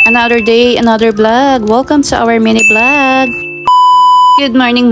Another day, another vlog. Welcome to our mini vlog. Good morning,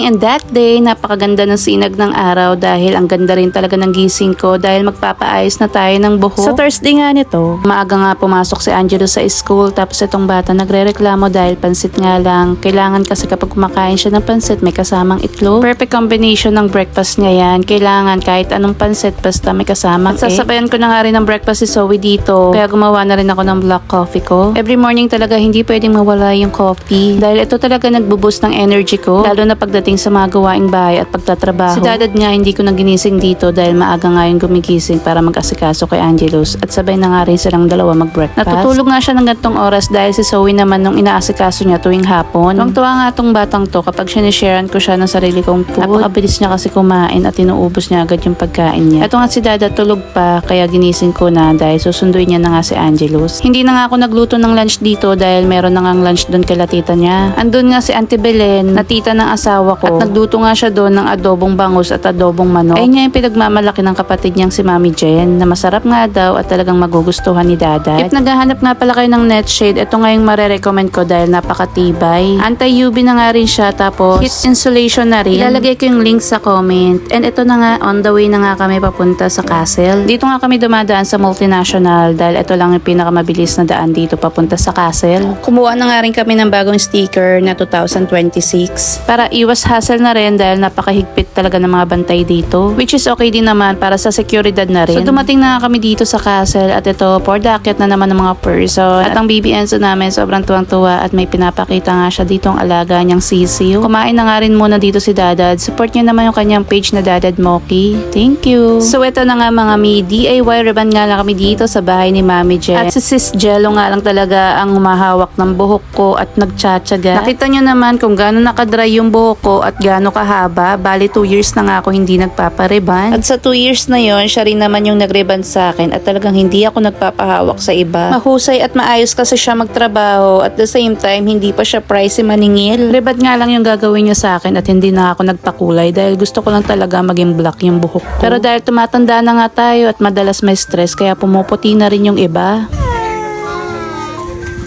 and that day, napakaganda ng sinag ng araw dahil ang ganda rin talaga ng gising ko dahil magpapaayos na tayo ng buhok. Sa Thursday nga nito, maaga nga pumasok si Angelo sa school tapos itong bata nagre-reklamo dahil pansit nga lang. Kailangan kasi kapag kumakain siya ng pansit may kasamang itlog. Perfect combination ng breakfast niya yan. Kailangan kahit anong pansit basta may kasamang egg. Sasabayan ko na nga rin ng breakfast si Zoe dito kaya gumawa na rin ako ng black coffee ko. Every morning talaga hindi pwedeng mawala yung coffee dahil ito talaga nagbo-boost ng energy ko, lalo na pagdating sa mga gawaing bahay at pagtatrabaho. Si Dadad nga hindi ko na ginising dito dahil maaga nga yung gumigising para mag-asikaso kay Angelos at sabay na nga rin silang dalawa mag-breakfast. Natutulog nga siya ng gantong oras dahil si Zoe naman nung inaasikaso niya tuwing hapon. Tuwang-tuwa nga tong batang to kapag sinisharean ko siya ng sarili kong food. Napakabilis niya kasi kumain at inuubos niya agad yung pagkain niya. Ito nga si Dadad tulog pa kaya ginising ko na dahil susunduin niya na nga si Angelos. Hindi na nga ako nagluto ng lunch dito dahil meron na ngang lunch doon kay tita niya. Andun nga si Auntie Belen na tita ng asawa ko at nagluto nga siya doon ng adobong bangus at adobong manok. Ayun nga yung pinagmamalaki ng kapatid niyang si Mami Jen na masarap nga daw at talagang magugustuhan ni Dada. If naghahanap nga pala kayo ng net shade, ito nga yung marerecommend ko dahil napakatibay. Anti-UV na nga rin siya tapos heat insulation na rin. Ilalagay ko yung link sa comment. And ito na nga, on the way na nga kami papunta sa castle. Dito nga kami dumadaan sa multinational dahil ito lang yung pinakamabilis na daan dito papunta sa castle. Kumuha na nga rin kami ng bagong sticker na 2026. Para iwas hassle na rin dahil napakahigpit talaga ng mga bantay dito. Which is okay din naman para sa seguridad na rin. So dumating na kami dito sa castle at ito for the akyat na naman ng mga person. At ang baby Enzo namin sobrang tuwang-tuwa at may pinapakita nga siya dito ang alaga niyang sisiw. Kumain na nga rin muna dito si Dadad. Support niyo naman yung kanyang page na Dadad Moki. Thank you! So ito na nga mga mi, DIY ribbon nga lang kami dito sa bahay ni Mami Jen. At si Sis Jello nga lang talaga ang humahawak ng buhok ko at nagtsatsaga. Nakita niyo naman kung gaano nakadry yung buhok ko at gaano kahaba. Bali 2 years na nga ako hindi nagpapariban. At sa 2 years na yon, siya rin naman yung nagriban sa akin at talagang hindi ako nagpapahawak sa iba. Mahusay at maayos kasi siya magtrabaho at the same time hindi pa siya pricey maningil. Riban nga lang yung gagawin niya sa akin at hindi na ako nagpakulay dahil gusto ko lang talaga maging black yung buhok ko. Pero dahil tumatanda na nga tayo at madalas may stress kaya pumuputi na rin yung iba.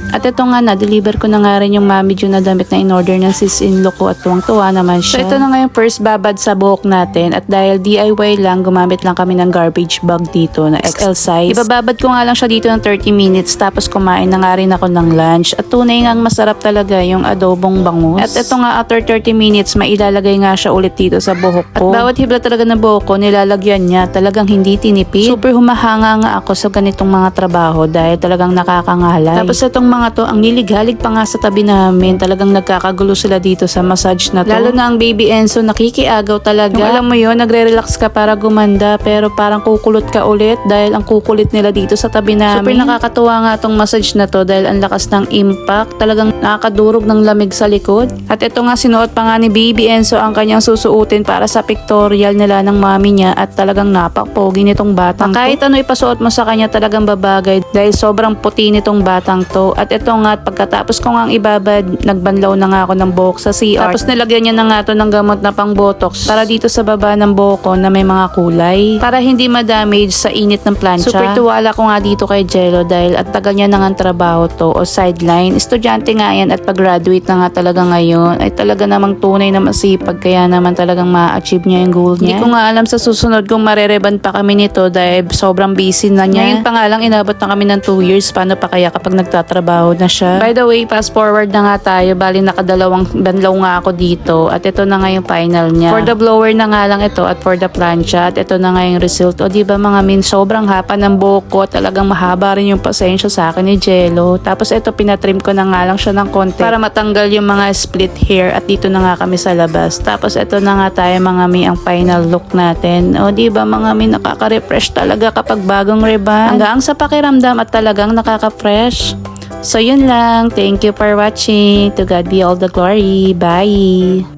At ito nga na-deliver ko na nga rin yung Mami June na damit na in-order ng sis-in-law ko at tuwang-tuwa naman siya. So ito na nga yung first babad sa buhok natin at dahil DIY lang, gumamit lang kami ng garbage bag dito na XL size. Ibababad ko nga lang siya dito ng 30 minutes tapos kumain na nga rin ako ng lunch at tunay nga masarap talaga yung adobong bangus. At ito nga after 30 minutes, mailalagay nga siya ulit dito sa buhok ko. At bawat hibla talaga ng buhok ko, nilalagyan niya. Talagang hindi tinipid. Super humahanga nga ako sa ganitong mga trabaho dahil talagang nakakangalay. Tapos itong mga to, ang nilighalig pa nga sa tabi namin. Talagang nagkakagulo sila dito sa massage na to. Lalo na ang baby Enzo, nakikiagaw talaga. Yung alam mo yun, nagre-relax ka para gumanda pero parang kukulot ka ulit dahil ang kukulit nila dito sa tabi namin. Super nakakatuwa nga tong massage na to dahil ang lakas ng impact. Talagang nakakadurog ng lamig sa likod. At ito nga sinuot pa nga ni baby Enzo ang kanyang susuotin para sa pictorial nila ng mami niya at talagang napakpogi nitong batang to. Kahit ano ipasuot mo sa kanya talagang babagay dahil sobrang puti nitong batang to. At ito nga, pagkatapos ko nga ang ibabad, nagbanlaw na nga ako ng buhok sa CR. Tapos nilagyan niya na nga to ng gamot na pang botox para dito sa baba ng buhok ko na may mga kulay. Para hindi ma-damage sa init ng plancha. Super tuwala ko nga dito kay Jello dahil at tagal niya na nga trabaho to o sideline. Estudyante nga yan at pag-graduate na nga talaga ngayon ay talaga namang tunay na masipag kaya naman talagang ma-achieve niya yung goal niya. Hindi ko nga alam sa susunod kung marereban pa kami nito dahil sobrang busy na niya. Ngayon pa nga lang inabot na kami ng 2 years. Paano pa kaya kapag nagtatrabaho na siya? By the way, fast forward na nga tayo. Bali nakadalawang banlaw nga ako dito at ito na nga yung final niya. For the blower na nga lang ito at for the plancha at ito na nga yung result. O diba mga min, sobrang hapa ng buhok ko. Talagang mahaba rin yung pasensya sa akin ni Jello. Tapos ito pinatrim ko na nga lang siya ng konti para matanggal yung mga split hair at dito na nga kami sa labas. Tapos ito na nga tayo mga mi ang final look natin. O diba mga mi, nakaka-refresh talaga kapag bagong ribbon. Hanggang sa pakiramdam at talagang nakaka-fresh. So yun lang. Thank you for watching. To God be all the glory. Bye!